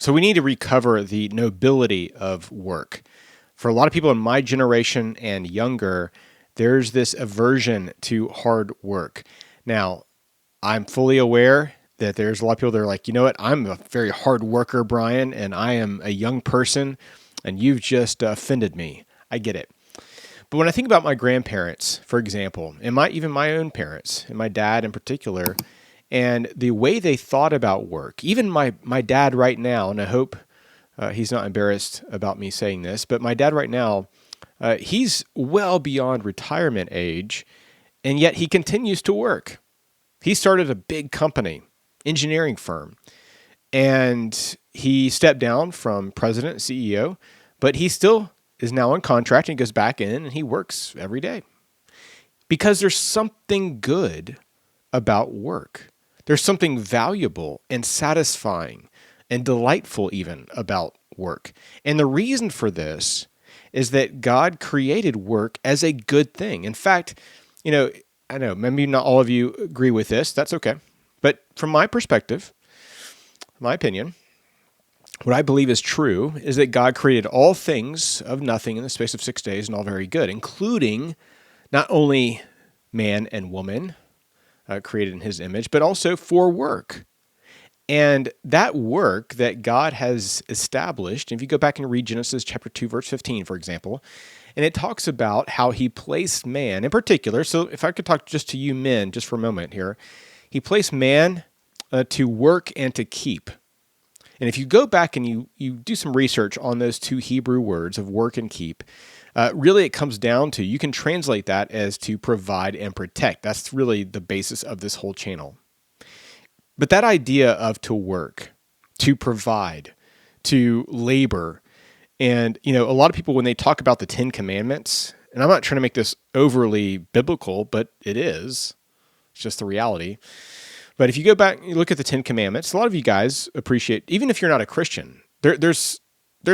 So we need to recover the nobility of work. For a lot of people in my generation and younger, there's this aversion to hard work. Now, I'm fully aware that there's a lot of people that are like, you know what, I'm a very hard worker, Brian, and I am a young person, and you've just offended me. I get it. But when I think about my grandparents, for example, and even my own parents, and my dad in particular, and the way they thought about work, even my dad right now, and I hope he's not embarrassed about me saying this, but my dad right now, he's well beyond retirement age, and yet he continues to work. He started a big company, engineering firm, and he stepped down from president, CEO, but he still is now on contract and goes back in and he works every day because there's something good about work. There's something valuable and satisfying and delightful even about work. And the reason for this is that God created work as a good thing. In fact, I know maybe not all of you agree with this. That's okay. But from my perspective, my opinion, what I believe is true is that God created all things of nothing in the space of 6 days and all very good, including not only man and woman created in his image, but also for work. And that work that God has established, if you go back and read Genesis chapter 2, verse 15, for example, and it talks about how he placed man in particular. So if I could talk just to you men just for a moment here, he placed man to work and to keep. And if you go back and you do some research on those two Hebrew words of work and keep, really it comes down to, you can translate that as to provide and protect. That's really the basis of this whole channel. But that idea of to work, to provide, to labor, and a lot of people when they talk about the 10 Commandments, and I'm not trying to make this overly biblical, but it is. It's just the reality. But if you go back and you look at the 10 Commandments, a lot of you guys appreciate, even if you're not a Christian, there's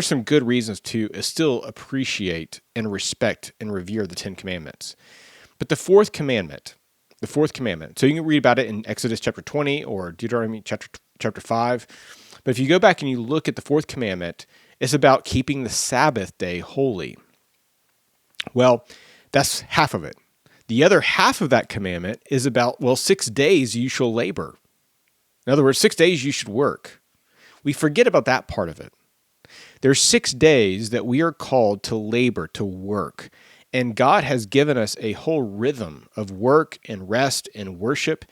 some good reasons to still appreciate and respect and revere the 10 Commandments. But the fourth commandment, so you can read about it in Exodus chapter 20 or Deuteronomy chapter 5. But if you go back and you look at the fourth commandment, it's about keeping the Sabbath day holy. Well, that's half of it. The other half of that commandment is about, 6 days you shall labor. In other words, 6 days you should work. We forget about that part of it. There's 6 days that we are called to labor, to work. And God has given us a whole rhythm of work and rest and worship.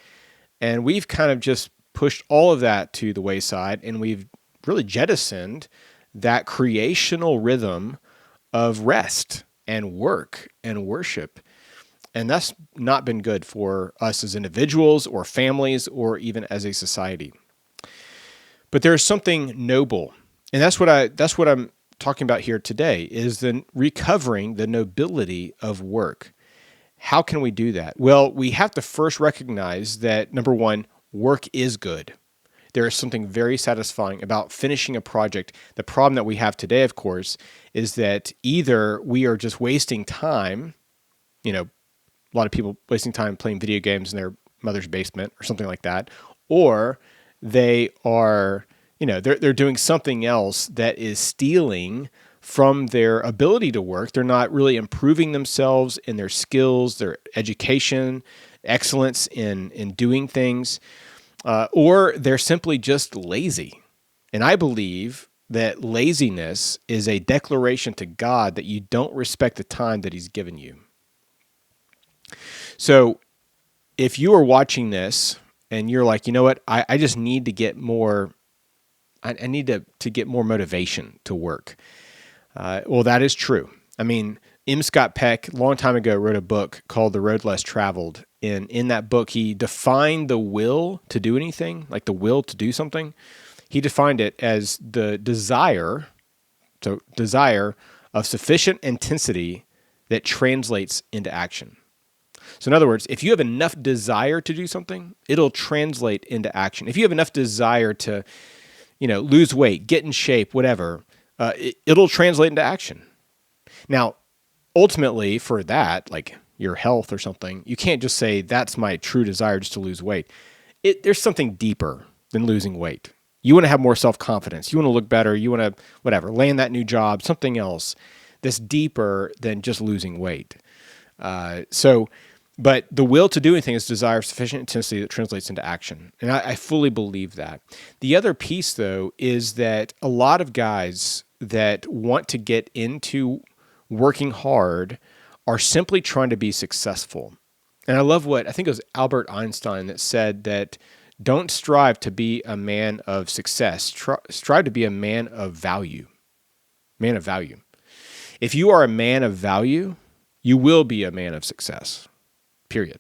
And we've kind of just pushed all of that to the wayside, and we've really jettisoned that creational rhythm of rest and work and worship. And that's not been good for us as individuals or families or even as a society. But there is something noble, and that's what I'm talking about here today, is the recovering the nobility of work. How can we do that? Well, we have to first recognize that, number one, work is good. There is something very satisfying about finishing a project. The problem that we have today, of course, is that either we are just wasting time, a lot of people wasting time playing video games in their mother's basement or something like that, or they are, they're doing something else that is stealing from their ability to work. They're not really improving themselves in their skills, their education, excellence in doing things, or they're simply just lazy. And I believe that laziness is a declaration to God that you don't respect the time that he's given you. So if you are watching this and you're like, you know what, I just need to get more, I need to get more motivation to work. Well, that is true. I mean, M. Scott Peck, a long time ago, wrote a book called The Road Less Traveled. And in that book, he defined the will to do anything, like the will to do something. He defined it as the desire of sufficient intensity that translates into action. So in other words, if you have enough desire to do something, it'll translate into action. If you have enough desire to, lose weight, get in shape, whatever, it'll translate into action. Now, ultimately for that, like your health or something, you can't just say that's my true desire just to lose weight. There's something deeper than losing weight. You want to have more self-confidence. You want to look better. You want to, whatever, land that new job, something else that's deeper than just losing weight. But the will to do anything is desire of sufficient intensity that translates into action. And I fully believe that. The other piece, though, is that a lot of guys that want to get into working hard are simply trying to be successful. And I love what, I think it was Albert Einstein that said that don't strive to be a man of success. Strive to be a man of value. Man of value. If you are a man of value, you will be a man of success. Period.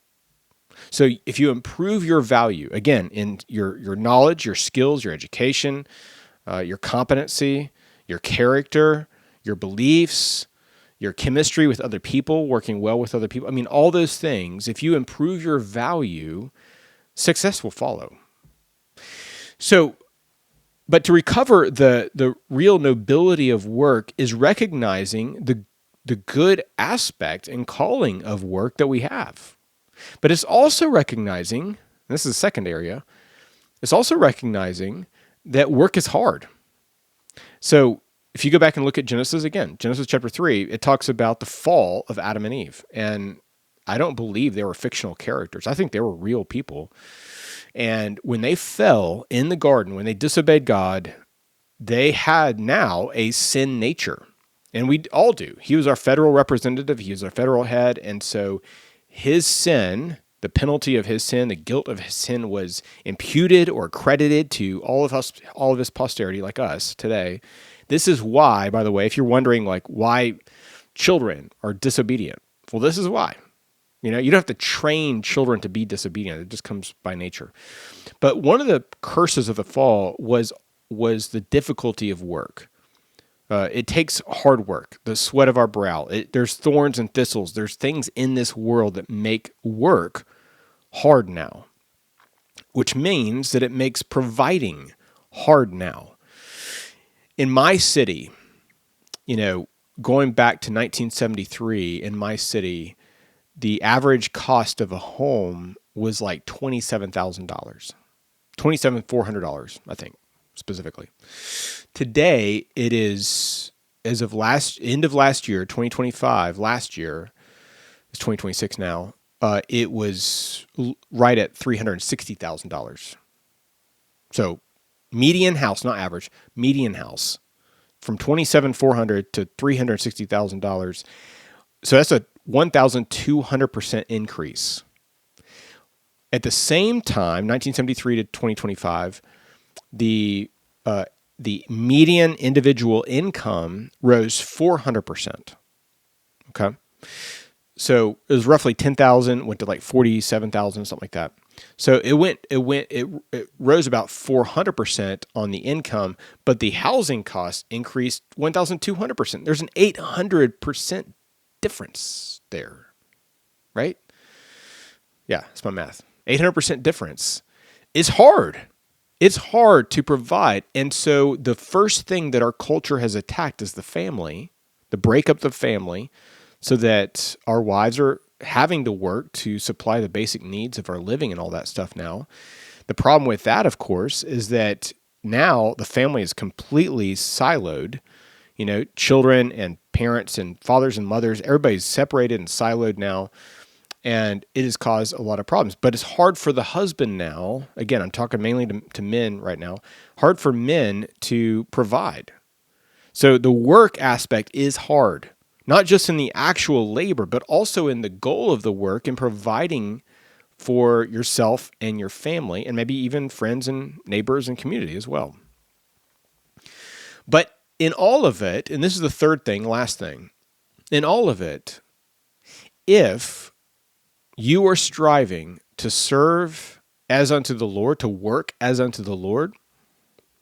So if you improve your value, again, in your knowledge, your skills, your education, your competency, your character, your beliefs, your chemistry with other people, working well with other people, I mean, all those things, if you improve your value, success will follow. So, but to recover the real nobility of work is recognizing the good aspect and calling of work that we have. But it's also recognizing, and this is the second area, it's also recognizing that work is hard. So if you go back and look at Genesis again, Genesis chapter 3, it talks about the fall of Adam and Eve. And I don't believe they were fictional characters. I think they were real people. And when they fell in the garden, when they disobeyed God, they had now a sin nature. And we all do. He was our federal representative. He was our federal head. And so his sin, the penalty of his sin, the guilt of his sin was imputed or credited to all of us, all of his posterity like us today. This is why, by the way, if you're wondering like why children are disobedient, well, this is why. You know, you don't have to train children to be disobedient. It just comes by nature. But one of the curses of the fall was the difficulty of work. It takes hard work, the sweat of our brow. There's thorns and thistles. There's things in this world that make work hard now, which means that it makes providing hard now. In my city, you know, going back to 1973, in my city, the average cost of a home was like $27,000, $27,400, I think, specifically. Today, it is, as of end of last year, 2025, last year, it's 2026 now, it was right at $360,000. So median house, not average, median house, from $27,400 to $360,000. So that's a 1,200% increase. At the same time, 1973 to 2025, the median individual income rose 400%. Okay. So it was roughly 10,000, went to like 47,000, something like that. So it rose about 400% on the income, but the housing costs increased 1,200%. There's an 800% difference there, right? Yeah, that's my math. 800% difference is hard. It's hard to provide. And so the first thing that our culture has attacked is the family, the breakup of the family, so that our wives are having to work to supply the basic needs of our living and all that stuff now. The problem with that, of course, is that now the family is completely siloed. You know, children and parents and fathers and mothers, everybody's separated and siloed now. And it has caused a lot of problems. But it's hard for the husband now. Again, I'm talking mainly to men right now. Hard for men to provide. So the work aspect is hard. Not just in the actual labor, but also in the goal of the work and providing for yourself and your family, and maybe even friends and neighbors and community as well. But in all of it, and this is the third thing, last thing, in all of it, if you are striving to serve as unto the Lord, to work as unto the Lord,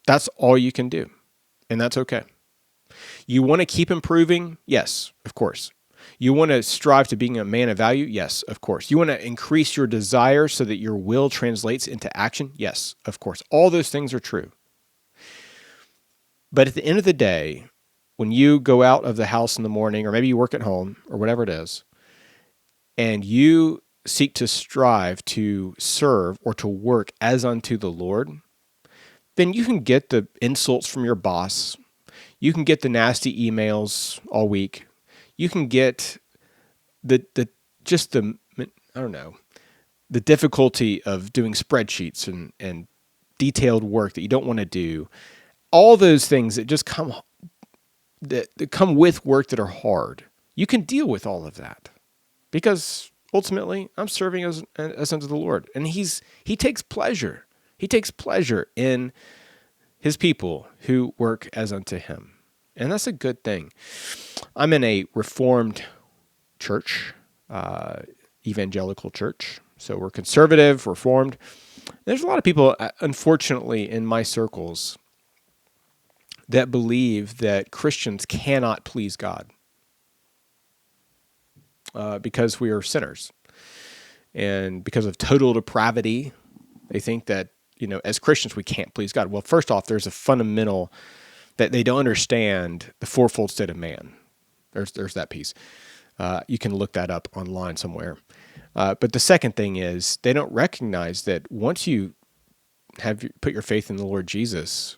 that's all you can do, and that's okay. You want to keep improving? Yes, of course. You want to strive to being a man of value? Yes, of course. You want to increase your desire so that your will translates into action? Yes, of course. All those things are true. But at the end of the day, when you go out of the house in the morning, or maybe you work at home, or whatever it is, and you seek to strive to serve or to work as unto the Lord, then you can get the insults from your boss. You can get the nasty emails all week. You can get the I don't know, the difficulty of doing spreadsheets and detailed work that you don't want to do. All those things that just come with work that are hard. You can deal with all of that because ultimately I'm serving as unto the Lord, and he takes pleasure. He takes pleasure in his people who work as unto him. And that's a good thing. I'm in a Reformed church, evangelical church. So we're conservative, Reformed. There's a lot of people, unfortunately, in my circles that believe that Christians cannot please God because we are sinners. And because of total depravity, they think that, as Christians, we can't please God. Well, first off, there's a fundamental that they don't understand the fourfold state of man. There's that piece. You can look that up online somewhere. But the second thing is they don't recognize that once you put your faith in the Lord Jesus,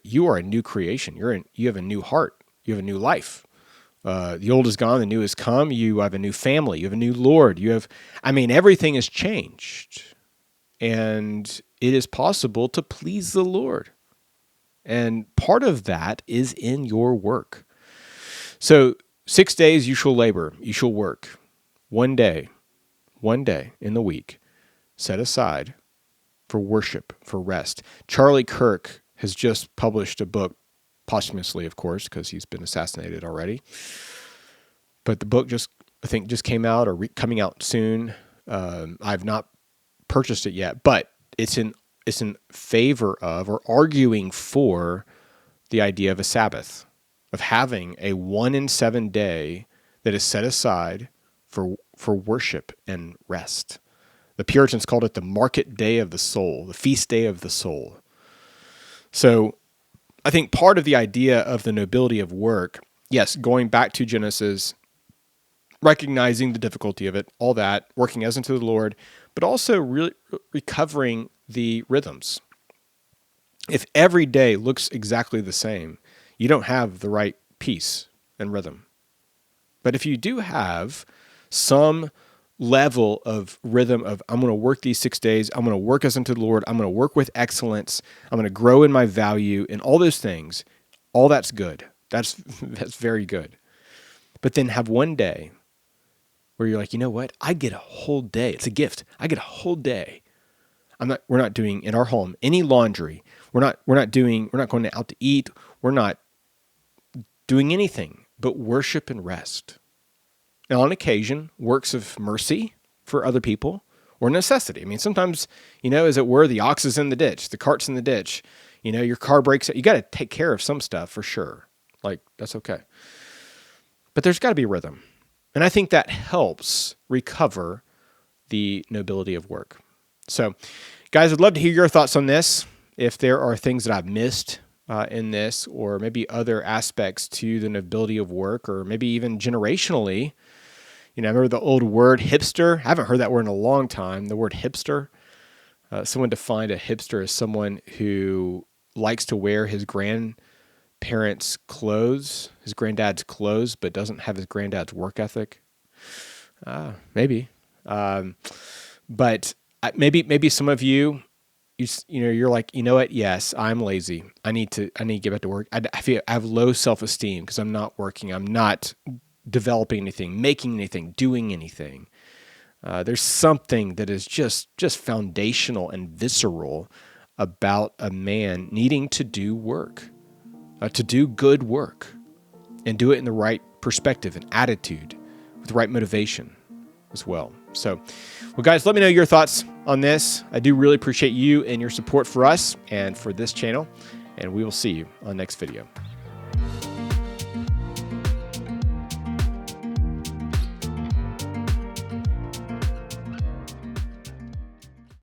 you are a new creation. You have a new heart. You have a new life. The old is gone, the new has come. You have a new family. You have a new Lord. Everything has changed. And it is possible to please the Lord. And part of that is in your work. So 6 days you shall labor, you shall work. One day in the week, set aside for worship, for rest. Charlie Kirk has just published a book, posthumously, of course, because he's been assassinated already. But the book just came out or coming out soon. I've not purchased it yet, but it's in favor of or arguing for the idea of a Sabbath, of having a 1 in 7 day that is set aside for worship and rest. The Puritans called it the market day of the soul, the feast day of the soul. So I think part of the idea of the nobility of work, yes, going back to Genesis, recognizing the difficulty of it, all that, working as unto the Lord, but also really recovering the rhythms. If every day looks exactly the same, you don't have the right peace and rhythm. But if you do have some level of rhythm of, I'm going to work these 6 days, I'm going to work as unto the Lord, I'm going to work with excellence, I'm going to grow in my value, and all those things, all that's good. That's very good. But then have one day where you're like, you know what? I get a whole day. It's a gift. I get a whole day. We're not doing in our home any laundry. We're not going out to eat. We're not doing anything but worship and rest. Now, on occasion, works of mercy for other people or necessity. Sometimes, as it were, the ox is in the ditch, the cart's in the ditch, your car breaks. You got to take care of some stuff for sure. That's okay. But there's got to be rhythm. And I think that helps recover the nobility of work. So, guys, I'd love to hear your thoughts on this. If there are things that I've missed in this, or maybe other aspects to the nobility of work, or maybe even generationally. I remember the old word hipster. I haven't heard that word in a long time, the word hipster. Someone defined a hipster as someone who likes to wear his grandparents' clothes, his granddad's clothes, but doesn't have his granddad's work ethic. Maybe. But maybe some of you, you're like, you know what? Yes, I'm lazy. I need to get back to work. I feel I have low self-esteem because I'm not working. I'm not developing anything, making anything, doing anything. There's something that is just foundational and visceral about a man needing to do work, to do good work, and do it in the right perspective and attitude, with the right motivation as well. So, well, guys, let me know your thoughts on this. I do really appreciate you and your support for us and for this channel, and we will see you on the next video.